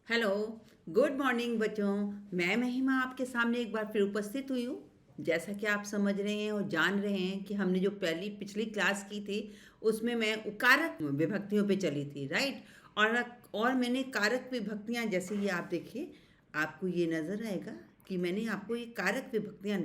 Hello. Good morning बच्चों। मैं महिमा आपके सामने एक बार फिर उपस्थित हुई हूँ। जैसा कि आप समझ रहे हैं और जान रहे हैं कि हमने जो पिछली क्लास की थी उसमें मैं कारक विभक्तियों पे चली थी, राइट। और मैंने कारक विभक्तियाँ, जैसे ये आप देखिए, आपको ये नज़र आएगा कि मैंने आपको ये कारक विभक्तियाँ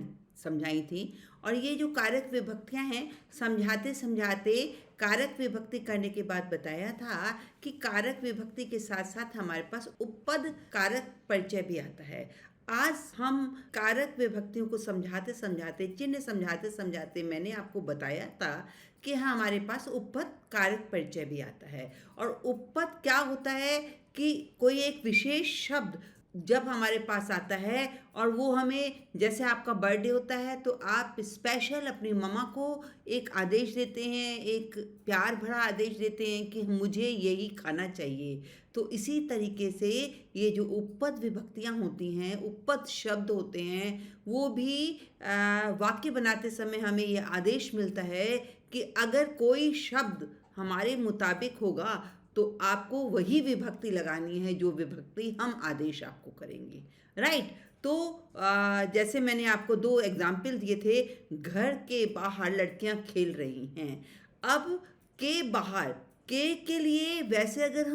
समझाई थी। और ये जो कारक विभक्तियाँ हैं, समझाते समझाते कारक विभक्ति करने के बाद बताया था कि कारक विभक्ति के साथ साथ हमारे पास उपपद कारक परिचय भी आता है। आज हम कारक विभक्तियों को समझाते समझाते, चिन्ह समझाते समझाते, मैंने आपको बताया था कि हाँ, हमारे पास उपपद कारक परिचय भी आता है। और उपपद क्या होता है कि कोई एक विशेष शब्द जब हमारे पास आता है और वो हमें, जैसे आपका बर्थडे होता है तो आप स्पेशल अपनी मम्मा को एक आदेश देते हैं, एक प्यार भरा आदेश देते हैं कि मुझे यही खाना चाहिए। तो इसी तरीके से ये जो उपपद विभक्तियाँ होती हैं, उपपद शब्द होते हैं, वो भी वाक्य बनाते समय हमें ये आदेश मिलता है कि अगर कोई शब्द हमारे मुताबिक होगा तो आपको वही विभक्ति लगानी है जो विभक्ति हम आदेश आपको करेंगे, राइट। तो जैसे मैंने आपको दो एग्जाम्पल दिए थे, घर के बाहर लड़कियां खेल रही हैं। अब के बाहर, के लिए वैसे अगर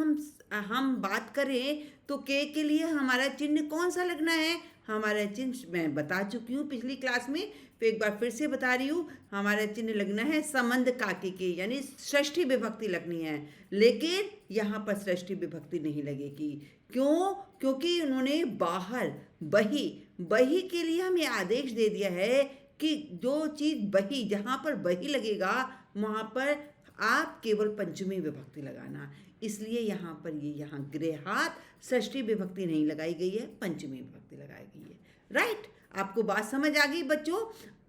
हम बात करें तो के लिए हमारा चिन्ह कौन सा लगना है? हमारा चिन्ह मैं बता चुकी हूँ पिछली क्लास में, तो एक बार फिर से बता रही हूँ। हमारा चिन्ह लगना है संबंध काके के, यानी षष्ठी विभक्ति लगनी है। लेकिन यहाँ पर षष्ठी विभक्ति नहीं लगेगी। क्यों? क्योंकि उन्होंने बाहर, बही, बही के लिए हमें आदेश दे दिया है कि जो चीज़ बही, जहाँ पर बही लगेगा वहाँ पर आप केवल पंचमी विभक्ति लगाना। इसलिए यहाँ पर यहाँ गृहात षष्ठी विभक्ति नहीं लगाई गई है, पंचमी विभक्ति लगाई गई है, राइट। आपको बात समझ आ गई बच्चों?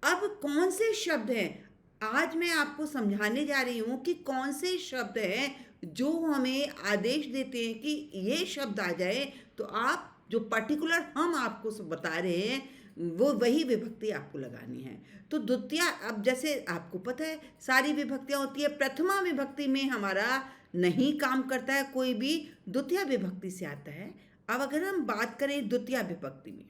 अब कौन से शब्द हैं, आज मैं आपको समझाने जा रही हूँ कि कौन से शब्द हैं जो हमें आदेश देते हैं कि ये शब्द आ जाए तो आप जो पर्टिकुलर हम आपको बता रहे हैं वो वही विभक्ति आपको लगानी है। तो द्वितीय, अब जैसे आपको पता है सारी विभक्तियाँ होती है, प्रथमा विभक्ति में हमारा नहीं काम करता है, कोई भी द्वितीय विभक्ति से आता है। अब अगर हम बात करें द्वितीय विभक्ति में,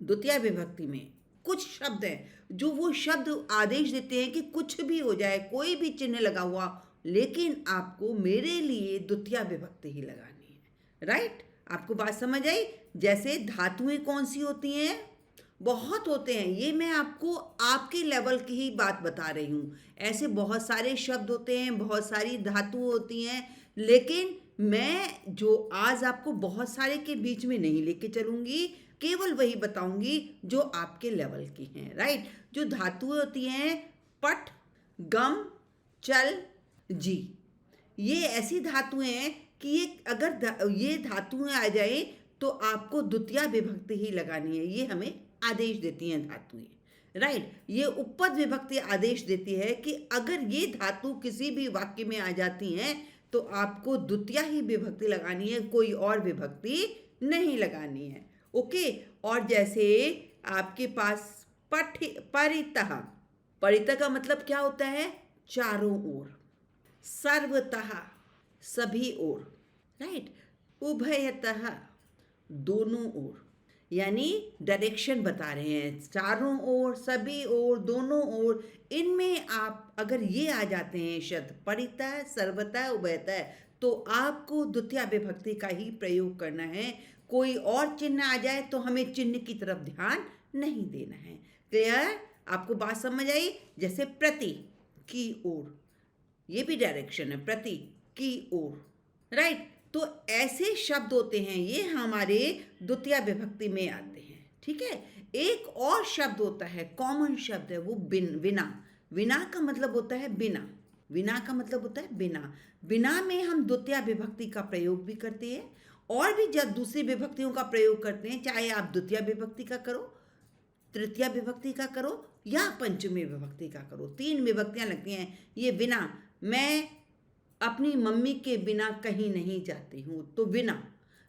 द्वितीय विभक्ति में कुछ शब्द हैं जो वो शब्द आदेश देते हैं कि कुछ भी हो जाए, कोई भी चिन्ह लगा हुआ, लेकिन आपको मेरे लिए द्वितीय विभक्ति ही लगानी है, राइट। आपको बात समझ आई? जैसे धातुएं कौन सी होती हैं? बहुत होते हैं, ये मैं आपको आपके लेवल की ही बात बता रही हूँ। ऐसे बहुत सारे शब्द होते हैं, बहुत सारी धातु होती हैं, लेकिन मैं जो आज आपको बहुत सारे के बीच में नहीं लेके चलूँगी, केवल वही बताऊंगी जो आपके लेवल की हैं, राइट। जो धातुएं होती हैं, पट, गम, चल, जी, ये ऐसी धातुएं हैं कि ये अगर ये धातुएं आ जाए तो आपको द्वितीय विभक्ति ही लगानी है। ये हमें आदेश देती हैं धातुएं, राइट। ये उपपद विभक्ति आदेश देती है कि अगर ये धातु किसी भी वाक्य में आ जाती हैं तो आपको द्वितीय ही विभक्ति लगानी है, कोई और विभक्ति नहीं लगानी है, ओके। और जैसे आपके पास परितः, परितः का मतलब क्या होता है? चारों ओर, सर्वतः, सभी ओर, राइट। उभयतः, दोनों ओर, यानी डायरेक्शन बता रहे हैं, चारों ओर, सभी ओर, दोनों ओर। इनमें आप अगर ये आ जाते हैं शब्द परितः, सर्वतः, उभयतः, तो आपको द्वितीय विभक्ति का ही प्रयोग करना है। कोई और चिन्ह आ जाए तो हमें चिन्ह की तरफ ध्यान नहीं देना है। क्लियर? आपको बात समझ आई? जैसे प्रति, की ओर, ये भी डायरेक्शन है, प्रति, की ओर, राइट। तो ऐसे शब्द होते हैं, ये हमारे द्वितीय विभक्ति में आते हैं, ठीक है। एक और शब्द होता है, कॉमन शब्द है, वो बिना। बिना का मतलब होता है बिना, बिना का मतलब होता है बिना। बिना में हम द्वितीय विभक्ति का प्रयोग भी करते हैं और भी जब दूसरी विभक्तियों का प्रयोग करते हैं, चाहे आप द्वितीय विभक्ति का करो, तृतीय विभक्ति का करो या पंचमी विभक्ति का करो, तीन विभक्तियां लगती हैं। ये बिना, मैं अपनी मम्मी के बिना कहीं नहीं जाती हूँ, तो बिना,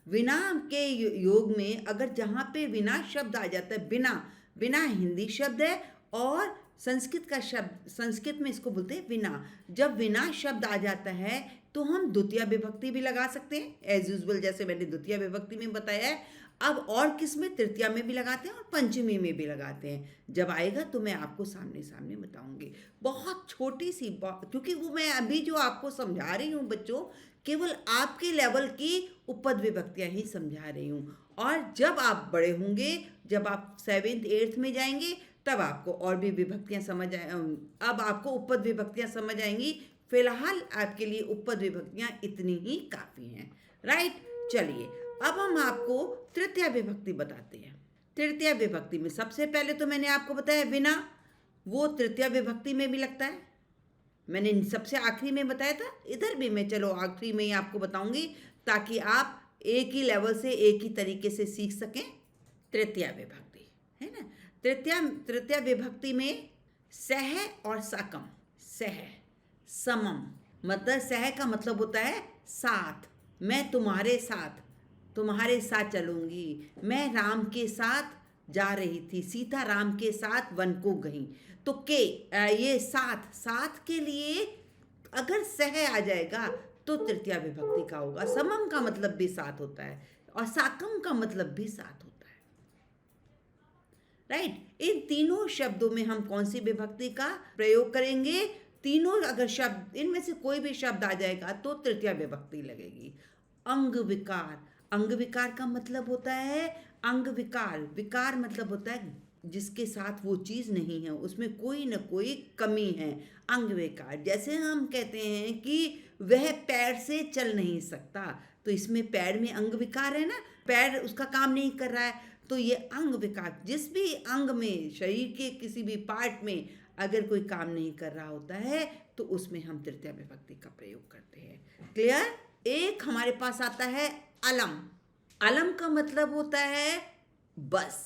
बिना के योग में अगर जहाँ पे बिना शब्द आ जाता है, बिना, बिना हिंदी शब्द है और संस्कृत में इसको बोलते हैं विना। जब विना शब्द आ जाता है तो हम द्वितीय विभक्ति भी लगा सकते हैं, एज यूजुअल जैसे मैंने द्वितीय विभक्ति में बताया है। अब और किस में, तृतीया में भी लगाते हैं और पंचमी में भी लगाते हैं। जब आएगा तो मैं आपको सामने सामने बताऊंगी। बहुत छोटी सी बात, क्योंकि वो मैं अभी जो आपको समझा रही हूँ बच्चों, केवल आपके लेवल की उपपद विभक्तियाँ ही समझा रही हूँ। और जब आप बड़े होंगे, जब आप 7th 8th में जाएंगे, तब आपको और भी विभक्तियाँ अब आपको उपपद विभक्तियाँ समझ आएंगी। फिलहाल आपके लिए उपपद विभक्तियाँ इतनी ही काफ़ी हैं, राइट। चलिए अब हम आपको तृतीय विभक्ति बताते हैं। तृतीय विभक्ति में सबसे पहले तो मैंने आपको बताया विना, वो तृतीय विभक्ति में भी लगता है। मैंने सबसे आखिरी में बताया था, इधर भी मैं चलो आखिरी में ही आपको बताऊंगी ताकि आप एक ही लेवल से एक ही तरीके से सीख सकें। तृतीय विभक्ति है ना, तृतीय विभक्ति में सह और सकम। सह समम, मतलब सह का मतलब होता है साथ। मैं तुम्हारे साथ चलूंगी। मैं राम के साथ जा रही थी, सीता राम के साथ वन को गई। तो ये साथ के लिए अगर सह आ जाएगा तो तृतीय विभक्ति का होगा। समम का मतलब भी साथ होता है और साकम का मतलब भी साथ होता है, राइट। इन तीनों शब्दों में हम कौन सी विभक्ति का प्रयोग करेंगे? तीनों अगर शब्द, इनमें से कोई भी शब्द आ जाएगा तो तृतीय विभक्ति लगेगी। अंग विकार, अंग विकार का मतलब होता है अंग विकार। विकार मतलब होता है जिसके साथ वो चीज़ नहीं है, उसमें कोई न कोई कमी है। अंग विकार, जैसे हम कहते हैं कि वह पैर से चल नहीं सकता, तो इसमें पैर में अंग विकार है ना, पैर उसका काम नहीं कर रहा है, तो ये अंग विकार। जिस भी अंग में, शरीर के किसी भी पार्ट में अगर कोई काम नहीं कर रहा होता है तो उसमें हम तृतीय विभक्ति का प्रयोग करते हैं। क्लियर? एक हमारे पास आता है अलम। अलम का मतलब होता है बस,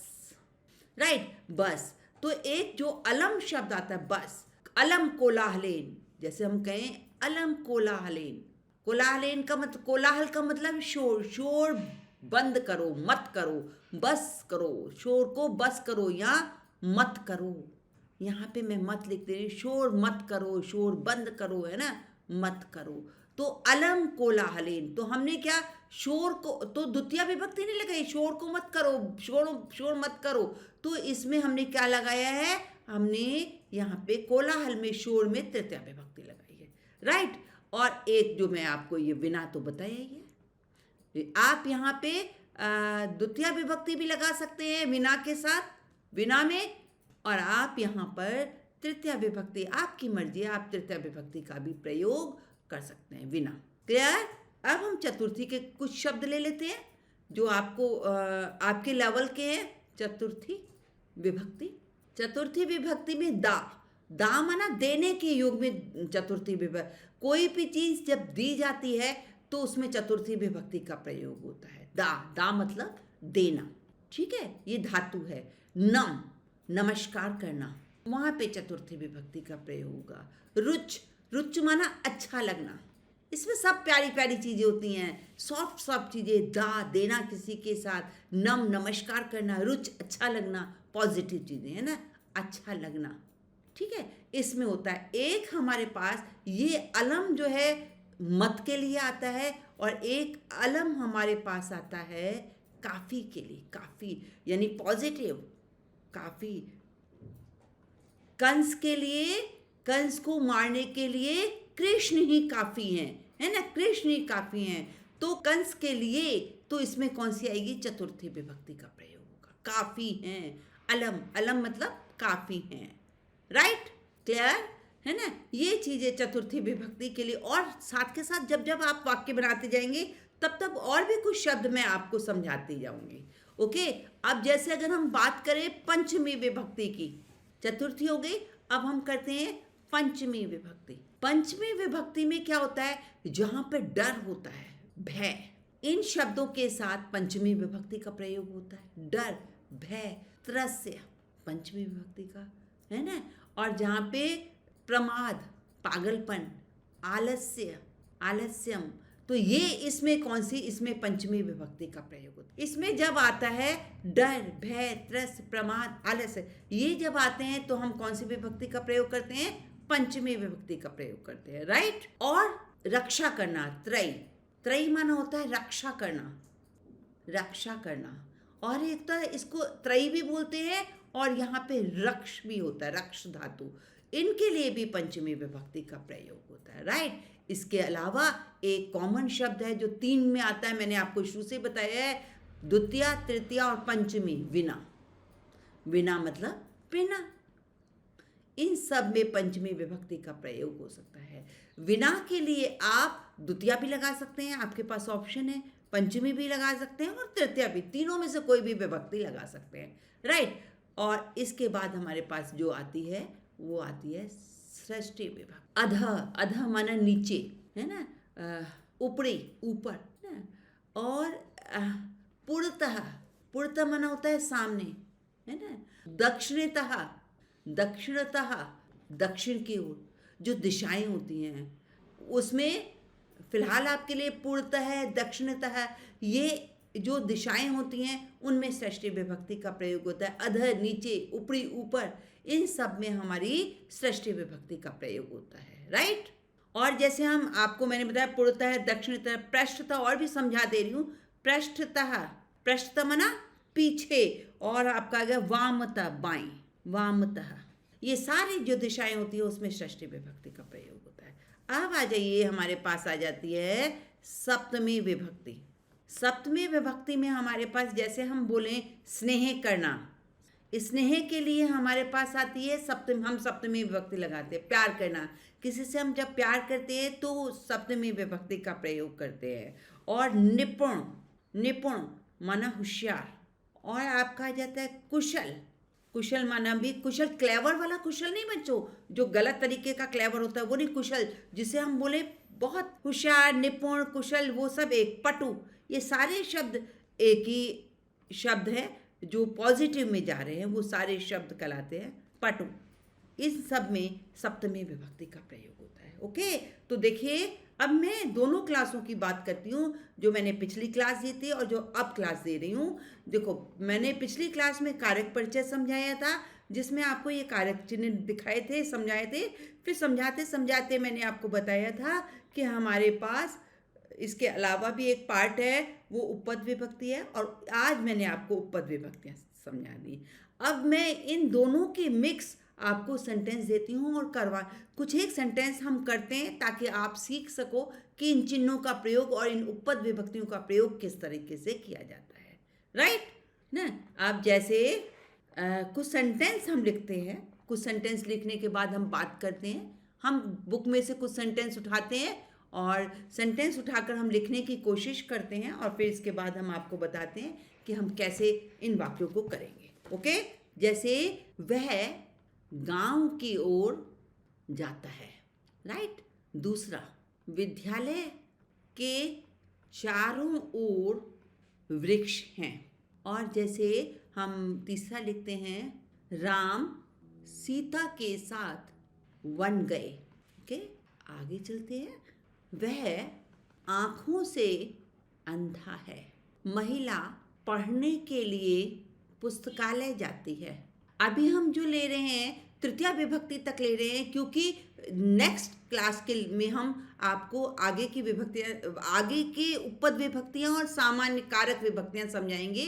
राइट, बस। तो एक जो अलम शब्द आता है बस, अलम कोलाहलेन, जैसे हम कहें अलम कोलाहलेन। कोलाहलेन का मतलब, कोलाहल का मतलब शोर। शोर बंद करो, मत करो, बस करो, शोर को बस करो या मत करो। यहाँ पे मैं मत लिख दे रही, शोर मत करो, शोर बंद करो, है ना, मत करो। तो अलम कोलाहलेन, तो हमने क्या, शोर को तो द्वितीय विभक्ति नहीं लगाई, शोर को मत करो, शोर मत करो, तो इसमें हमने क्या लगाया है, हमने यहाँ पे कोलाहल में, शोर में तृतीय विभक्ति लगाई है, राइट। और एक जो मैं आपको ये विना तो बताया ही है, आप यहाँ पे द्वितीय विभक्ति भी लगा सकते हैं विना के साथ, विना में, और आप यहाँ पर तृतीय विभक्ति, आपकी मर्जी, आप तृतीय विभक्ति का भी प्रयोग कर सकते हैं विना। क्लियर? अब हम चतुर्थी के कुछ शब्द ले लेते हैं जो आपको आपके लेवल के हैं। चतुर्थी विभक्ति में दा माना देने के योग में चतुर्थी विभक्ति। कोई भी चीज जब दी जाती है तो उसमें चतुर्थी विभक्ति का प्रयोग होता है। दा मतलब देना, ठीक है, ये धातु है। नमस्कार करना, वहां पे चतुर्थी विभक्ति का प्रयोग होगा। रुच माना अच्छा लगना, इसमें सब प्यारी प्यारी चीजें होती हैं, सॉफ्ट चीजें। देना किसी के साथ, नमस्कार करना, रुच अच्छा लगना, पॉजिटिव चीजें, है ना, अच्छा लगना, ठीक है, इसमें होता है। एक हमारे पास ये अलम जो है मत के लिए आता है, और एक अलम हमारे पास आता है काफी के लिए। काफी यानी पॉजिटिव, काफी। कंस के लिए, कंस को मारने के लिए कृष्ण ही काफी हैं, है ना, कृष्ण ही काफी हैं। तो कंस के लिए, तो इसमें कौन सी आएगी, चतुर्थी विभक्ति का प्रयोग होगा। काफी हैं, अलम मतलब काफी हैं, राइट। क्लियर है ना, ये चीजें चतुर्थी विभक्ति के लिए। और साथ के साथ जब जब आप वाक्य बनाते जाएंगे तब और भी कुछ शब्द मैं आपको समझाती जाऊंगी। ओके, अब जैसे अगर हम बात करें पंचमी विभक्ति की, चतुर्थी हो गई, अब हम करते हैं पंचमी विभक्ति। पंचमी विभक्ति में क्या होता है, जहां पे डर होता है, भय, इन शब्दों के साथ पंचमी विभक्ति का प्रयोग होता है। डर, भय, त्रस्य, पंचमी विभक्ति का, है ना। और जहां पे प्रमाद, पागलपन, आलस्यम, तो ये इसमें कौन सी, इसमें पंचमी विभक्ति का प्रयोग होता है। इसमें जब आता है डर, भय, त्रस्त, प्रमाद, आलस्य, ये जब आते हैं तो हम कौन सी विभक्ति का प्रयोग करते हैं, पंचमी विभक्ति का प्रयोग करते हैं, राइट। और रक्षा करना, त्रयी, त्रयी माना होता है रक्षा करना, रक्षा करना। और एक तो इसको त्रयी भी बोलते हैं और यहाँ पे रक्ष भी होता है, रक्ष धातु, इनके लिए भी पंचमी विभक्ति का प्रयोग होता है, राइट। इसके अलावा एक कॉमन शब्द है जो 3 में आता है, मैंने आपको शुरू से बताया है, द्वितीया, तृतीया और पंचमी, विना। विना मतलब बिना। इन सब में पंचमी विभक्ति का प्रयोग हो सकता है। विना के लिए आप द्वितीया भी लगा सकते हैं, आपके पास ऑप्शन है, पंचमी भी लगा सकते हैं और तृतीया भी, तीनों में से कोई भी विभक्ति लगा सकते हैं, राइट। और इसके बाद हमारे पास जो आती है वो आती है षष्ठी विभक्ति। अध, अध माना नीचे, है ना, ऊपरी, ऊपर ना। और पुरतः, पुरतः माना होता है सामने, है ना। दक्षिणतः, दक्षिणतः, दक्षिण की ओर जो दिशाएं होती हैं उसमें फिलहाल आपके लिए पूर्णतः, दक्षिणतः, ये जो दिशाएं होती हैं उनमें षष्ठी विभक्ति का प्रयोग होता है। अधर नीचे, ऊपरी ऊपर, इन सब में हमारी षष्ठी विभक्ति का प्रयोग होता है, राइट। और जैसे हम आपको मैंने बताया पूर्णतः, दक्षिणतः, पृष्ठतः, और भी समझा दे रही हूँ। पृष्ठतः, पृष्ठतः मना पीछे, और आपका आ गया वामतः, बाएं, वामतः, ये सारी जो दिशाएं होती है उसमें षष्ठी विभक्ति का प्रयोग होता है। अब आ जाइए, हमारे पास आ जाती है सप्तमी विभक्ति। सप्तमी विभक्ति में हमारे पास, जैसे हम बोलें स्नेह करना, स्नेह के लिए हमारे पास आती है सप्तमी, हम सप्तमी विभक्ति लगाते हैं। प्यार करना, किसी से हम जब प्यार करते हैं तो सप्तमी विभक्ति का प्रयोग करते हैं। और निपुण, निपुण माना होशियार। और आपका आ जाता है कुशल, कुशल माना भी, कुशल क्लेवर वाला कुशल नहीं बच्चों, जो गलत तरीके का क्लेवर होता है वो नहीं, कुशल जिसे हम बोले बहुत होशियार, निपुण, कुशल, वो सब एक। पटु, ये सारे शब्द एक ही शब्द है जो पॉजिटिव में जा रहे हैं, वो सारे शब्द कहलाते हैं पटु। इस सब में सप्तमी विभक्ति का प्रयोग होता है, ओके। तो देखिए, अब मैं दोनों क्लासों की बात करती हूँ, जो मैंने पिछली क्लास दी थी और जो अब क्लास दे रही हूँ। देखो, मैंने पिछली क्लास में कारक परिचय समझाया था, जिसमें आपको ये कारक चिन्ह दिखाए थे, समझाए थे। फिर समझाते समझाते मैंने आपको बताया था कि हमारे पास इसके अलावा भी एक पार्ट है, वो उपपद विभक्ति है, और आज मैंने आपको उपपद विभक्तियाँ समझा दी। अब मैं इन दोनों के मिक्स आपको सेंटेंस देती हूँ और कुछ एक सेंटेंस हम करते हैं ताकि आप सीख सको कि इन चिन्हों का प्रयोग और इन उपपद विभक्तियों का प्रयोग किस तरीके से किया जाता है, राइट ना। आप जैसे कुछ सेंटेंस हम लिखते हैं, कुछ सेंटेंस लिखने के बाद हम बात करते हैं, हम बुक में से कुछ सेंटेंस उठाते हैं और सेंटेंस उठाकर हम लिखने की कोशिश करते हैं, और फिर इसके बाद हम आपको बताते हैं कि हम कैसे इन वाक्यों को करेंगे, ओके। जैसे वह गांव की ओर जाता है, राइट। दूसरा, विद्यालय के चारों ओर वृक्ष हैं। और जैसे हम तीसरा लिखते हैं, राम सीता के साथ वन गए, ओके। आगे चलते हैं, वह आँखों से अंधा है। महिला पढ़ने के लिए पुस्तकालय जाती है। अभी हम जो ले रहे हैं तृतीया विभक्ति तक ले रहे हैं, क्योंकि नेक्स्ट क्लास के में हम आपको आगे की विभक्तियाँ, आगे के उपपद विभक्तियाँ और सामान्य कारक विभक्तियाँ समझाएंगे,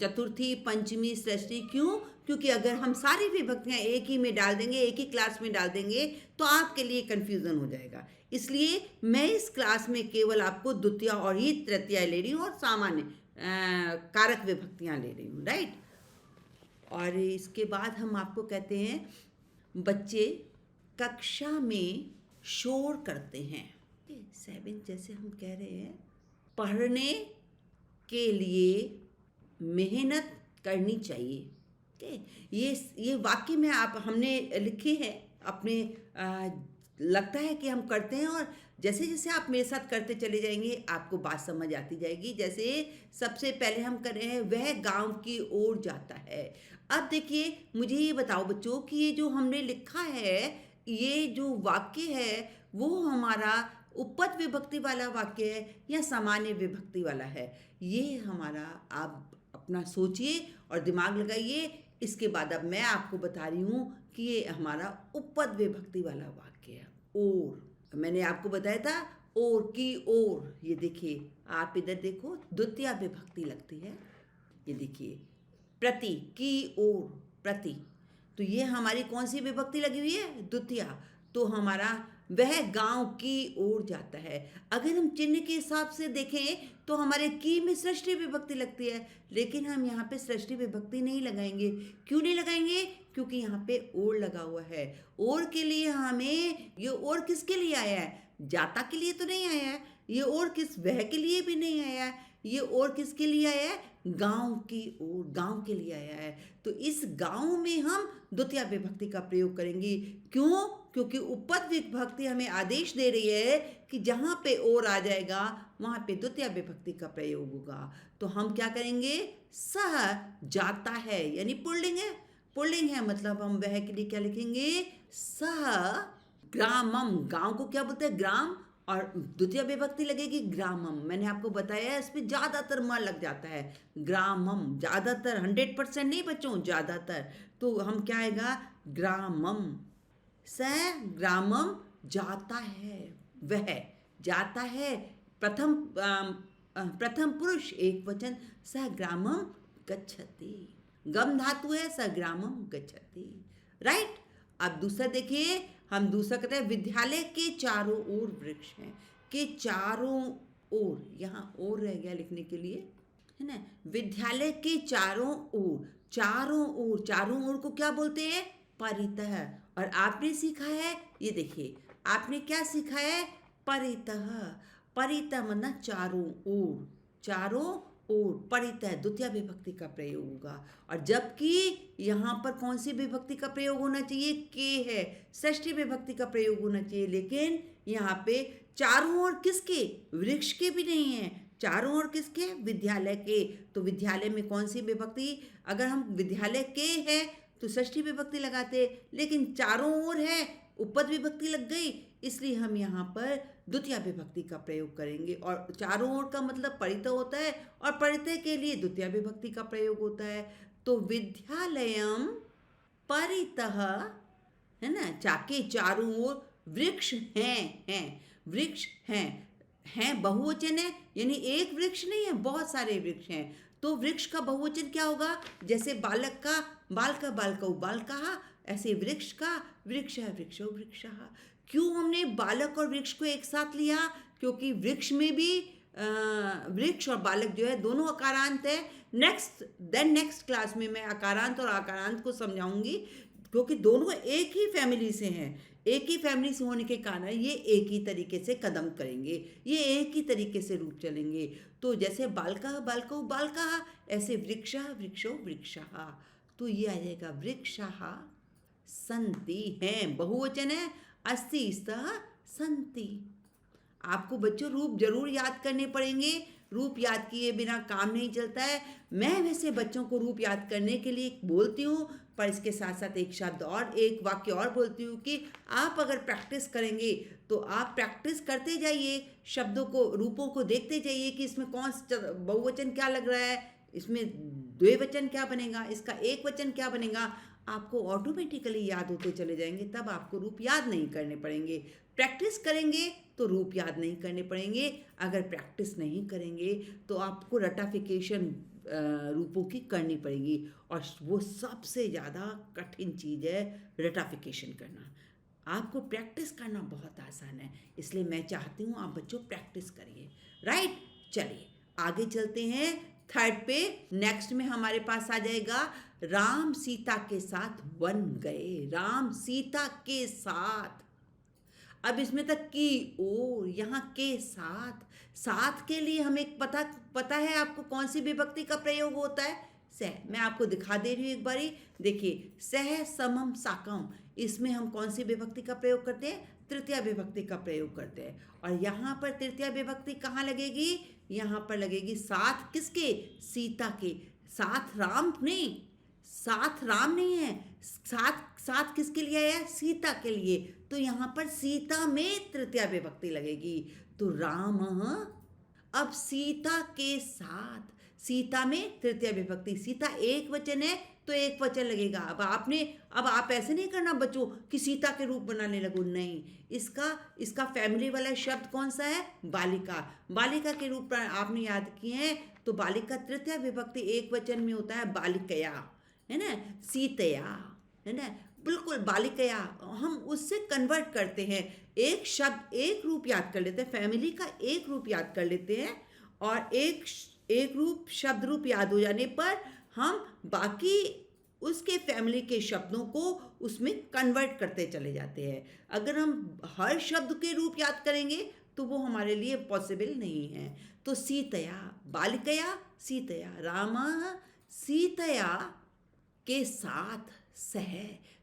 चतुर्थी, पंचमी, षष्ठी। क्यों? क्योंकि अगर हम सारी विभक्तियाँ एक ही में डाल देंगे, एक ही क्लास में डाल देंगे, तो आपके लिए कन्फ्यूज़न हो जाएगा। इसलिए मैं इस क्लास में केवल आपको द्वितीया और ही तृतीया ले रही हूँ और सामान्य कारक विभक्तियाँ ले रही हूँ, राइट। और इसके बाद हम आपको कहते हैं, बच्चे कक्षा में शोर करते हैं। 7 जैसे हम कह रहे हैं, पढ़ने के लिए मेहनत करनी चाहिए, ओके। ये वाक्य में आप हमने लिखे हैं अपने, लगता है कि हम करते हैं, और जैसे जैसे आप मेरे साथ करते चले जाएंगे आपको बात समझ आती जाएगी। जैसे सबसे पहले हम कर रहे हैं, वह गांव की ओर जाता है। अब देखिए, मुझे ये बताओ बच्चों कि ये जो हमने लिखा है, ये जो वाक्य है वो हमारा उपपद विभक्ति वाला वाक्य है या सामान्य विभक्ति वाला है, ये हमारा आप अपना सोचिए और दिमाग लगाइए। इसके बाद अब मैं आपको बता रही हूँ कि ये हमारा उपपद विभक्ति वाला वाक्य है। और मैंने आपको बताया था और की ओर, ये देखिए आप इधर देखो द्वितीय विभक्ति लगती है, ये देखिए प्रति की ओर, प्रति, तो ये हमारी कौन सी विभक्ति लगी हुई है? द्वितीय। तो हमारा वह गांव की ओर जाता है। अगर हम चिन्ह के हिसाब से देखें तो हमारे की में षष्ठी विभक्ति लगती है, लेकिन हम यहाँ पे षष्ठी विभक्ति नहीं लगाएंगे। क्यों नहीं लगाएंगे? क्योंकि यहाँ पे ओर लगा हुआ है। ओर के लिए हमें, ये ओर किसके लिए आया है? जाता के लिए तो नहीं आया है। ये ओर किस, वह के लिए भी नहीं आया है। ये ओर किसके लिए आया है? गांव की ओर, गांव के लिए आया है। तो इस गांव में हम द्वितीय विभक्ति का प्रयोग करेंगे। क्यों? क्योंकि उपपद विभक्ति हमें आदेश दे रही है कि जहां पे ओर आ जाएगा वहां पे द्वितीय विभक्ति का प्रयोग होगा। तो हम क्या करेंगे? सह जाता है, यानी पुल्लिंग है। पुल्लिंग है मतलब हम वह के लिए क्या लिखेंगे? सह ग्रामम। गांव को क्या बोलते हैं? ग्राम। और द्वितीय विभक्ति लगेगी ग्रामम। मैंने आपको बताया है इसमें ज़्यादातर म लग जाता है। ग्रामम, ज़्यादातर, 100% नहीं बच्चों, ज़्यादातर। तो हम क्या आएगा? ग्रामम। स ग्रामम जाता है, वह जाता है। प्रथम पुरुष एक वचन, स ग्रामम गच्छति। गम धातु है, स ग्रामम गच्छति। राइट। अब दूसरा देखिए, हम दूसरा कहते हैं विद्यालय के चारों ओर वृक्ष हैं। के चारों ओर, यहाँ ओर रह गया लिखने के लिए, है ना। विद्यालय के चारों ओर, चारों ओर, चारों ओर को क्या बोलते हैं? परितः। और आपने सीखा है, ये देखिए आपने क्या सीखा है? परितः। परितः मतलब चारों ओर, चारों ओर, परितः द्वितीय विभक्ति का प्रयोग होगा। और जबकि यहाँ पर कौन सी विभक्ति का प्रयोग होना चाहिए? के है, षष्ठी विभक्ति का प्रयोग होना चाहिए। लेकिन यहाँ पे चारों ओर किसके? वृक्ष के भी नहीं है। चारों ओर किसके? विद्यालय के। तो विद्यालय में कौन सी विभक्ति? अगर हम विद्यालय के है तो षष्ठी विभक्ति लगाते, लेकिन चारों ओर है, उपपद विभक्ति लग गई, इसलिए हम यहाँ पर द्वितीय विभक्ति का प्रयोग करेंगे। और चारों ओर का मतलब परितः होता है, और परितः के लिए द्वितीय विभक्ति का प्रयोग होता है। तो विद्यालयम परितः, है ना, चाके चारों ओर वृक्ष हैं, वृक्ष हैं बहुवचन है, यानी एक वृक्ष नहीं है, बहुत सारे वृक्ष हैं। तो वृक्ष का बहुवचन क्या होगा? जैसे बालक का बालका, बालकौ बालकाः, ऐसे वृक्ष का वृक्ष है, वृक्षो वृक्षः। क्यों हमने बालक और वृक्ष को एक साथ लिया? क्योंकि वृक्ष में भी वृक्ष और बालक जो है दोनों अकारांत है। नेक्स्ट क्लास में मैं अकारांत और आकारांत को समझाऊंगी, क्योंकि दोनों एक ही फैमिली से हैं। एक ही फैमिली से होने के कारण ये एक ही तरीके से कदम करेंगे, ये एक ही तरीके से रूप चलेंगे। तो जैसे बालका बालकौ बालकाः, ऐसे वृक्षः वृक्षो वृक्षः। तो ये आ जाएगा वृक्षः सन्ति, हैं बहुवचन है, अस्ति स्तः सन्ति। आपको बच्चों रूप जरूर याद करने पड़ेंगे। रूप याद किए बिना काम नहीं चलता है। मैं वैसे बच्चों को रूप याद करने के लिए बोलती हूँ, पर इसके साथ साथ एक शब्द और, एक वाक्य और बोलती हूँ कि आप अगर प्रैक्टिस करेंगे तो आप प्रैक्टिस करते जाइए, शब्दों को, रूपों को देखते जाइए कि इसमें कौन बहुवचन क्या लग रहा है, इसमें द्विवचन क्या बनेगा, इसका एक वचन क्या बनेगा। आपको ऑटोमेटिकली याद होते चले जाएंगे, तब आपको रूप याद नहीं करने पड़ेंगे। प्रैक्टिस करेंगे तो रूप याद नहीं करने पड़ेंगे। अगर प्रैक्टिस नहीं करेंगे तो आपको रटाफिकेशन रूपों की करनी पड़ेगी, और वो सबसे ज़्यादा कठिन चीज़ है रटाफिकेशन करना। आपको प्रैक्टिस करना बहुत आसान है, इसलिए मैं चाहती हूँ आप बच्चों प्रैक्टिस करिए। राइट, चलिए आगे चलते हैं। थर्ड पे नेक्स्ट में हमारे पास आ जाएगा राम सीता के साथ वन गए। राम सीता के साथ, अब इसमें तक की ओर, यहाँ के साथ, साथ के लिए हमें पता है आपको कौन सी विभक्ति का प्रयोग होता है? सह। मैं आपको दिखा दे रही हूँ एक बारी, देखिए सह समम साकम, इसमें हम कौन सी विभक्ति का प्रयोग करते हैं? तृतीय विभक्ति का प्रयोग करते हैं। और यहाँ पर तृतीय विभक्ति कहाँ लगेगी? यहाँ पर लगेगी साथ किसके? सीता के। साथ राम नहीं, साथ राम नहीं है, साथ साथ किसके लिए आया? सीता के लिए। तो यहाँ पर सीता में तृतीया विभक्ति लगेगी। तो रामः, अब सीता के साथ, सीता में तृतीया विभक्ति, सीता एक वचन है तो एक वचन लगेगा। अब आप ऐसे नहीं करना बच्चों कि सीता के रूप बनाने लगो, नहीं। इसका फैमिली वाला शब्द कौन सा है? बालिका। बालिका के रूप पर आपने याद किए हैं तो बालिका तृतीया विभक्ति एक वचन में होता है बालिकया, है ना, सीतया, है ना, बिल्कुल बालिकया। हम उससे कन्वर्ट करते हैं, एक शब्द एक रूप याद कर लेते हैं, फैमिली का एक रूप याद कर लेते हैं और एक रूप शब्द रूप याद हो जाने पर हम बाकी उसके फैमिली के शब्दों को उसमें कन्वर्ट करते चले जाते हैं। अगर हम हर शब्द के रूप याद करेंगे तो वो हमारे लिए पॉसिबल नहीं है। तो सीतया, बालिकया, सीतया, रामः सीतया के साथ,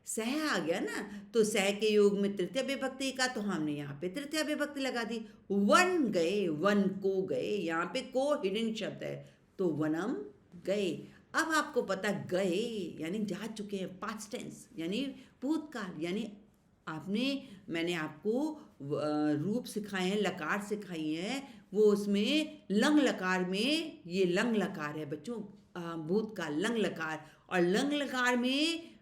सह आ गया ना, तो सह के योग में तृतीय विभक्ति का, तो हमने यहाँ पे तृतीय विभक्ति लगा दी। वन गए, वन को गए, यहाँ पे को हिडन शब्द है तो वनम गए। अब आपको पता गए यानी जा चुके हैं, पास्ट टेंस यानी भूतकाल, यानी मैंने आपको रूप सिखाए हैं, लकार सिखाई है, वो उसमें लंग लकार में, ये लंग लकार है बच्चों, भूतकाल लंग लकार, और लंग लकार में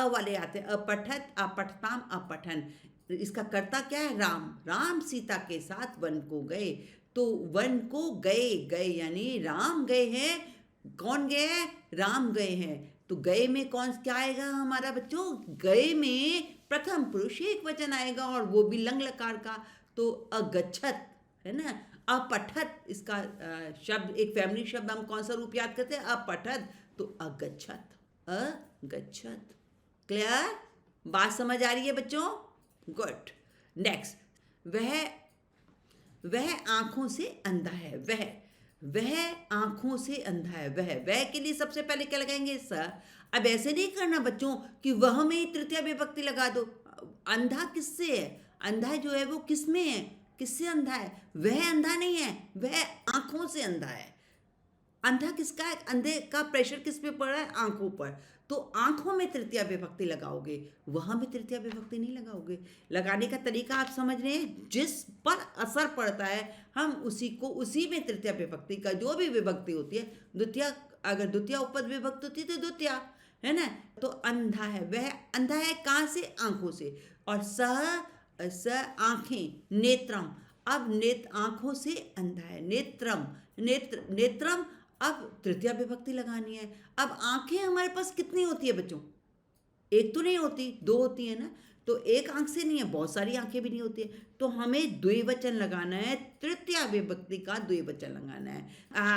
वाले आते हैं, अपठत, अपठताम, अपठन। इसका कर्ता क्या है? राम। राम सीता के साथ वन को गए, तो वन को गए यानी राम गए हैं। कौन गए हैं? राम गए हैं। तो गए में कौन क्या आएगा हमारा बच्चों? गए में प्रथम पुरुष एक वचन आएगा और वो भी लंग लकार का, तो अगच्छत, है ना, अपठत। इसका शब्द, एक फैमिली शब्द हम कौन सा रूप याद करते हैं? अपठत, तो अगच्छत, अगच्छत। क्लियर? बात समझ आ रही है बच्चों? गुड। नेक्स्ट, वह आंखों से अंधा है। वह आंखों से अंधा है। वह के लिए सबसे पहले क्या लगाएंगे? स। अब ऐसे नहीं करना बच्चों कि वह में ही तृतीय विभक्ति लगा दो। अंधा किससे है? अंधा जो है वो किस में है? किससे अंधा है? वह अंधा नहीं है, वह आंखों से अंधा है। अंधा किसका है? अंधे का प्रेशर किस पे पड़ रहा है? आंखों पर। तो आंखों में तृतीय विभक्ति लगाओगे, वहां में तृतीय विभक्ति नहीं लगाओगे। लगाने का तरीका आप समझ रहे हैं? जिस पर असर पड़ता है हम उसी में तृतीय विभक्ति का जो भी विभक्ति होती है, द्वितीय, अगर द्वितीय उपपद विभक्ति होती है तो द्वितीय, है ना। तो अंधा है, वह अंधा है कहाँ से? आंखों से। और स आंखें, नेत्रम। अब आंखों से अंधा है, नेत्रम। अब तृतीय विभक्ति लगानी है। अब आंखें हमारे पास कितनी होती है बच्चों? एक तो नहीं होती, दो होती है ना। तो एक आंख से नहीं है, बहुत सारी आंखें भी नहीं होती है। तो हमें द्विवचन लगाना है, तृतीय विभक्ति का द्विवचन लगाना है।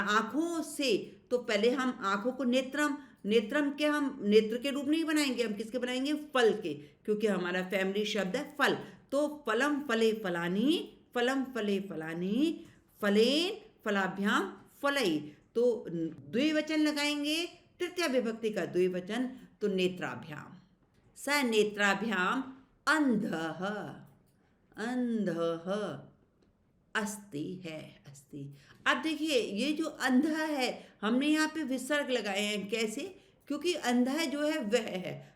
आंखों से, तो पहले हम आंखों को नेत्रम के हम नेत्र के रूप नहीं बनाएंगे, हम किसके बनाएंगे? फल के, क्योंकि हमारा फैमिली शब्द है फल। तो फलम फले फलानी, फलम फले फलानी, फलेन फलाभ्याम फलई। तो द्विवचन लगाएंगे, तृतीय विभक्ति का द्विवचन, तो नेत्राभ्याम। स नेत्राभ्याम अंधः, अंधः अस्ति है, अस्ति। अब देखिए ये जो अंधा है, हमने यहाँ पे विसर्ग लगाए हैं। कैसे? क्योंकि अंधा जो है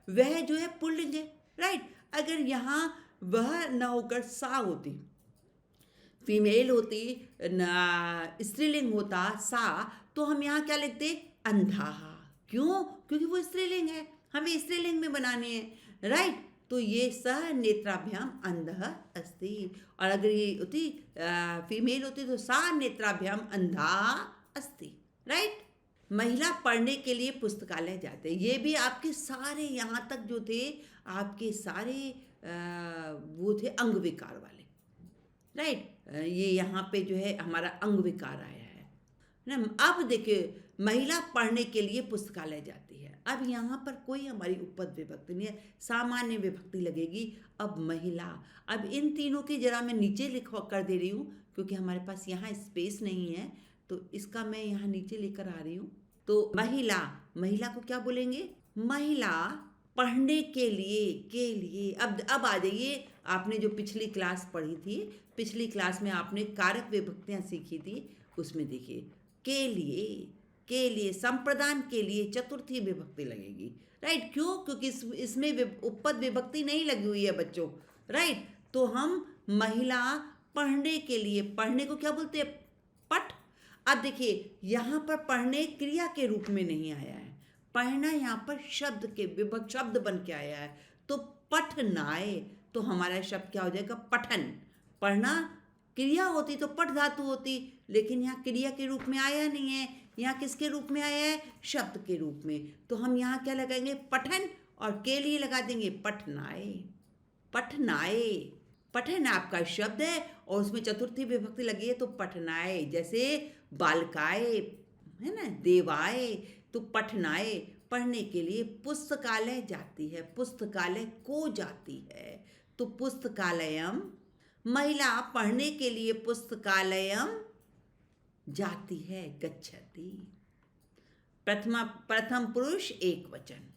वह जो है पुल्लिंग है, राइट। अगर यहाँ वह न होकर सा होती, फीमेल होती, स्त्रीलिंग होता सा, तो हम यहाँ क्या लिखते? अंधा। क्यों? क्योंकि वो स्त्रीलिंग है, हमें स्त्रीलिंग में बनाने हैं, राइट। तो ये सह नेत्राभ्याम अंधः अस्ति। और अगर ये होती फीमेल होती तो सा नेत्राभ्याम अंधा अस्ति, राइट। महिला पढ़ने के लिए पुस्तकालय जाते हैं। ये भी आपके सारे यहाँ तक जो थे, आपके सारे वो थे अंग विकार वाले, राइट। ये यहाँ पे जो है हमारा अंग विकार आया है ना। अब देखिए महिला पढ़ने के लिए पुस्तकालय जाती है। अब यहाँ पर कोई हमारी उपपद विभक्ति नहीं है, सामान्य विभक्ति लगेगी। अब महिला, अब इन तीनों की जरा मैं नीचे लिख कर दे रही हूँ क्योंकि हमारे पास यहाँ स्पेस नहीं है, तो इसका मैं यहाँ नीचे लेकर आ रही हूँ। तो महिला को क्या बोलेंगे? महिला पढ़ने के लिए। अब आ जाइए, आपने जो पिछली क्लास पढ़ी थी, पिछली क्लास में आपने कारक विभक्तियाँ सीखी थी, उसमें देखिए के के लिए, संप्रदान के लिए चतुर्थी विभक्ति लगेगी। राइट, क्यों? क्योंकि इसमें उपपद विभक्ति नहीं लगी हुई है बच्चों। राइट, तो हम महिला पढ़ने के लिए, पढ़ने को क्या बोलते हैं? पठ। अब देखिए यहाँ पर पढ़ने क्रिया के रूप में नहीं आया है, पढ़ना यहाँ पर शब्द के विभक्त शब्द बन के आया है। तो पठनाए, तो हमारा शब्द क्या हो जाएगा? पठन। पढ़ना क्रिया होती तो पठ धातु होती, लेकिन यहाँ क्रिया के रूप में आया नहीं है, यहाँ किसके रूप में आया है? शब्द के रूप में। तो हम यहाँ क्या लगाएंगे? पठन, और के लिए लगा देंगे पठनाए। पठनाए, पठन आपका शब्द है और उसमें चतुर्थी विभक्ति लगी है तो पठनाए। जैसे बालकाए है ना, देवाए, तो पठनाए पढ़ने के लिए पुस्तकालय जाती है, पुस्तकालय को जाती है। तो पुस्तकालयम, महिला पढ़ने के लिए पुस्तकालयम जाती है, गच्छति। प्रथम पुरुष एक वचन।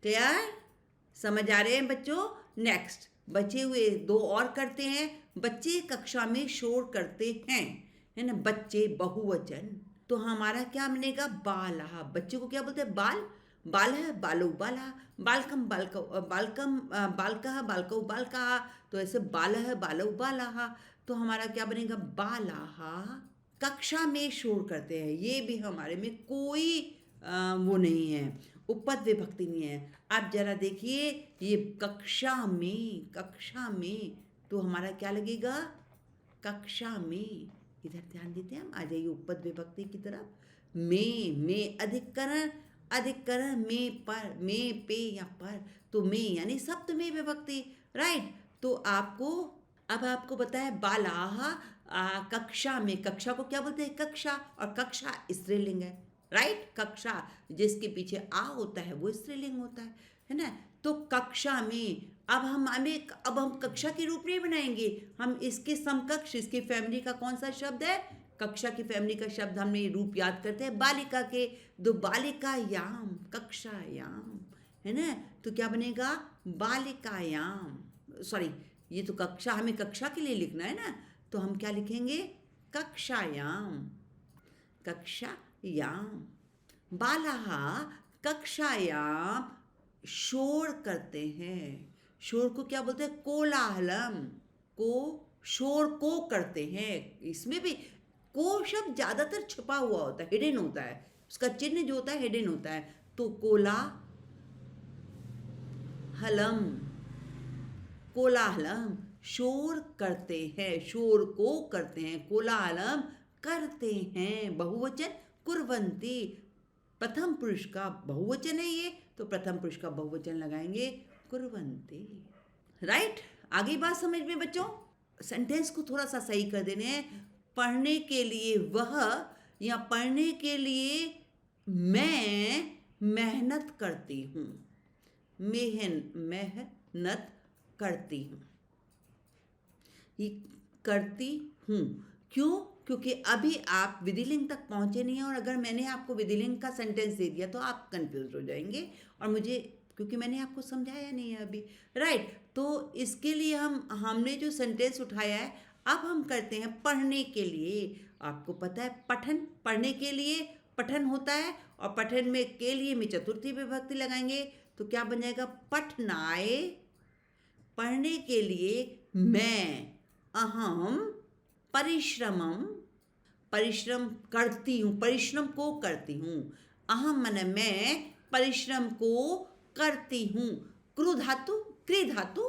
क्लियर? समझ आ रहे हैं बच्चों? नेक्स्ट, बचे हुए दो और करते हैं। बच्चे कक्षा में शोर करते हैं, है ना, बच्चे बहुवचन। तो हमारा क्या बनेगा? बालः। बच्चे को क्या बोलते हैं? बाल। बालः बालौ बालः, बालकम बालकौ बालकम, बालकः बालकौ बालकः। तो ऐसे बालः बालौ बालः। तो हमारा क्या बनेगा? बालाः। कक्षा में शोर करते हैं, ये भी हमारे में कोई वो नहीं है, उपपद विभक्ति नहीं है। आप जरा देखिए, ये कक्षा में, कक्षा में, तो हमारा क्या लगेगा? कक्षा में। इधर ध्यान देते हैं हम, आ जाइए उपपद विभक्ति की तरफ। में अधिकरण, अधिकरण में पर, में पे या पर, तो में यानी सप्तमी विभक्ति। राइट, तो आपको अब आपको बताया बालाः कक्षा में। कक्षा को क्या बोलते हैं? कक्षा, और कक्षा स्त्रीलिंग है। राइट, कक्षा जिसके पीछे आ होता है वो स्त्रीलिंग होता है ना। तो कक्षा में अब हम कक्षा के रूप नहीं बनाएंगे, हम इसके समकक्ष, इसकी फैमिली का कौन सा शब्द है? कक्षा की फैमिली का शब्द हमने रूप याद करते हैं बालिका के। दो बालिकायाम, कक्षायाम, है ना। तो क्या बनेगा? बालिकायाम। सॉरी, ये तो कक्षा, हमें कक्षा के लिए लिखना है ना, तो हम क्या लिखेंगे? कक्षायाम, कक्षायाम। बालाः कक्षायाम शोर करते हैं। शोर को क्या बोलते हैं? कोलाहलम। को, शोर को करते हैं। इसमें भी को शब्द ज्यादातर छुपा हुआ होता है, हिडन होता है, उसका चिन्ह जो होता है हिडन होता है। तो कोलाहलम, कोलाहलम शोर करते हैं, शोर को करते हैं, कोलाहलम करते हैं। बहुवचन कुर्वन्ति, प्रथम पुरुष का बहुवचन है ये, तो प्रथम पुरुष का बहुवचन लगाएंगे कुर्वन्ति। राइट, आगे बात समझ में बच्चों? सेंटेंस को थोड़ा सा सही कर देने हैं। पढ़ने के लिए वह, या पढ़ने के लिए मैं मेहनत करती हूँ। मेहनत करती हूँ, ये करती हूँ क्यों? क्योंकि अभी आप विधिलिंग तक पहुंचे नहीं हैं, और अगर मैंने आपको विधिलिंग का सेंटेंस दे दिया तो आप कंफ्यूज हो जाएंगे, और मुझे, क्योंकि मैंने आपको समझाया नहीं है अभी। राइट, तो इसके लिए हमने जो सेंटेंस उठाया है, अब हम करते हैं पढ़ने के लिए। आपको पता है पठन, पढ़ने के लिए पठन होता है, और पठन में के लिए में चतुर्थी विभक्ति लगाएंगे, तो क्या बन जाएगा? पठनाए। पढ़ने के लिए मैं, अहम परिश्रमम, परिश्रम करती हूँ, परिश्रम को करती हूँ। अहम मन मैं परिश्रम को करती हूँ। क्रू धातु, क्री धातु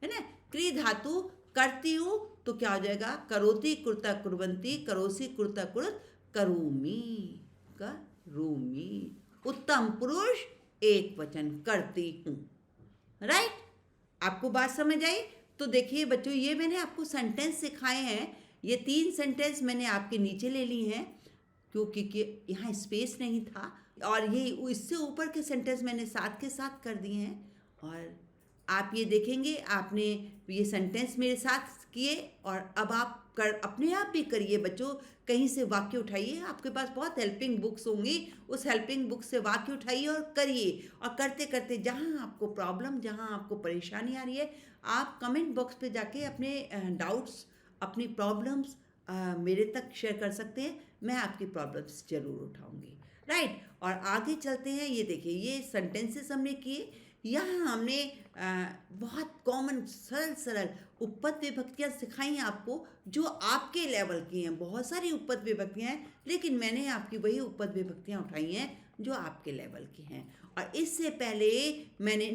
है ना, क्री धातु करती हूँ, तो क्या हो जाएगा? करोति कुर्ता कुर्वन्ति, करोसि कुर्ता कुरुत, करोमि, करोमि। उत्तम पुरुष एक वचन, करती हूँ। राइट, आपको बात समझ आई? तो देखिए बच्चों, ये मैंने आपको सेंटेंस सिखाए हैं, ये 3 सेंटेंस मैंने आपके नीचे ले ली हैं, क्योंकि यहाँ स्पेस नहीं था, और ये इससे ऊपर के सेंटेंस मैंने साथ के साथ कर दिए हैं। और आप ये देखेंगे, आपने ये सेंटेंस मेरे साथ किए, और अब आप अपने आप भी करिए बच्चों। कहीं से वाक्य उठाइए, आपके पास बहुत हेल्पिंग बुक्स होंगी, उस हेल्पिंग बुक से वाक्य उठाइए और करिए। और करते करते जहाँ आपको प्रॉब्लम, जहाँ आपको परेशानी आ रही है, आप कमेंट बॉक्स पे जाके अपने डाउट्स, अपनी प्रॉब्लम्स मेरे तक शेयर कर सकते हैं, मैं आपकी प्रॉब्लम्स ज़रूर उठाऊंगी। राइट, और आगे चलते हैं। ये देखिए, ये सेंटेंसेस हमने किए। यहाँ हमने बहुत कॉमन सरल सरल उपपद विभक्तियाँ सिखाई हैं आपको, जो आपके लेवल की हैं। बहुत सारी उपपद विभक्तियाँ हैं, लेकिन मैंने आपकी वही उपपद विभक्तियाँ उठाई हैं जो आपके लेवल की हैं। और इससे पहले मैंने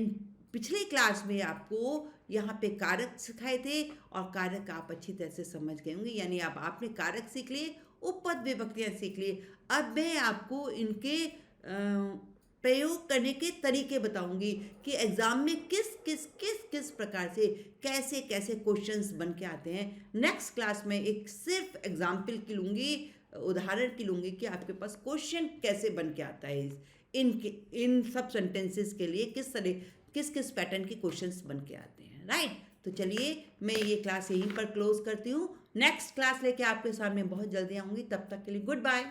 पिछले क्लास में आपको यहाँ पे कारक सिखाए थे, और कारक आप अच्छी तरह से समझ गए होंगे। यानी अब आपने कारक सीख लिए, उपपद विभक्तियाँ सीख लिए। अब मैं आपको इनके प्रयोग करने के तरीके बताऊंगी कि एग्ज़ाम में किस किस किस किस प्रकार से कैसे कैसे क्वेश्चंस बन के आते हैं। नेक्स्ट क्लास में एक सिर्फ एग्जाम्पल की लूँगी, उदाहरण की लूँगी कि आपके पास क्वेश्चन कैसे बन के आता है। इन सब सेंटेंसेस के लिए किस किस पैटर्न के क्वेश्चंस बन के आते हैं। राइट, तो चलिए मैं ये क्लास यहीं पर क्लोज करती हूँ। नेक्स्ट क्लास लेके आपके सामने बहुत जल्दी आऊँगी। तब तक के लिए गुड बाय।